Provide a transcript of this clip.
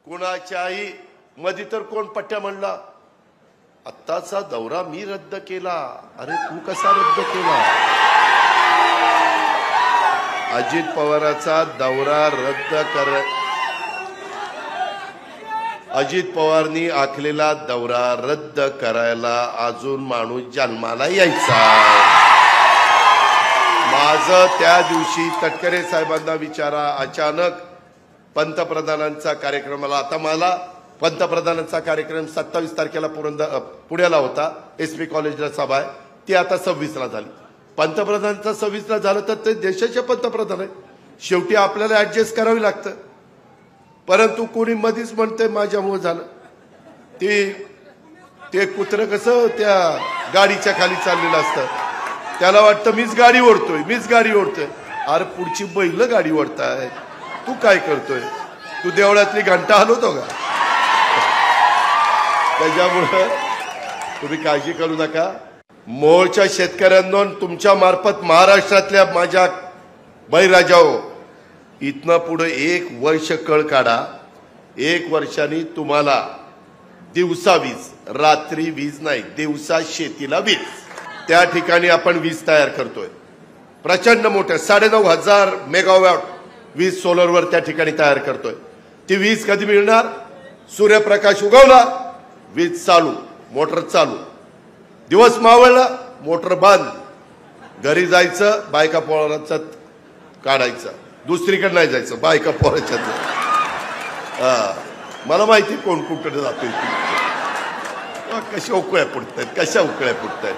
कुणाच्याही मध्ये तर कोण पट्ट्या म्हणला आत्ताचा दौरा मी रद्द केला. अरे तू कसा रद्द केला? अजित पवाराचा दौरा रद्द कर. अजित पवारनी आखलेला दौरा रद्द करायला अजून माणूस जन्माला यायचा. माझं त्या दिवशी तटकरे साहेबांना विचारा. अचानक पंतप्रधानांचा कार्यक्रमाला आता मला पंतप्रधानांचा कार्यक्रम 27 तारखेला पुण्याला होता. एसपी कॉलेजला सभा आहे ती आता 26ला झाली. पंतप्रधानांचा 26ला झालं तर ते देशाचे पंतप्रधान आहे. शेवटी आपल्याला ऍडजस्ट करावी लागतं. परंतु कोणी मधीच म्हणते माझ्यामुळे झालं. ते कुत्रं कसं त्या गाडीच्या खाली चाललेलं असतं. त्याला वाटतं मीच गाडी ओढतोय. अरे पुढची बैल गाडी ओढताय. तू काय करतोय? तू देवळातली घंटा हलवतो का? त्याच्यामुळं तुम्ही काळजी करू नका. मोळच्या शेतकऱ्यांनो तुमच्या मार्फत महाराष्ट्रातल्या माझ्या बळीराजाओ इथनं पुढे 1 वर्ष कळ काढा. 1 वर्षांनी तुम्हाला दिवसा वीज, रात्री वीज नाही, दिवसा शेतीला वीज. त्या ठिकाणी आपण वीज तयार करतोय. प्रचंड मोठ्या 9,500 मेगावॉट वीज सोलरवर त्या ठिकाणी तयार करतोय. ती वीज कधी मिळणार? सूर्यप्रकाश उगवला वीज चालू, मोटर चालू. दिवस मावळला मोटर बंद. घरी जायचं, बायका पोराचं काढायचं. दुसरीकडे नाही जायचं, बायका पोराच्यात. मला माहिती कोण कुठे जातोय. कशा उकळ्या फुटतायत.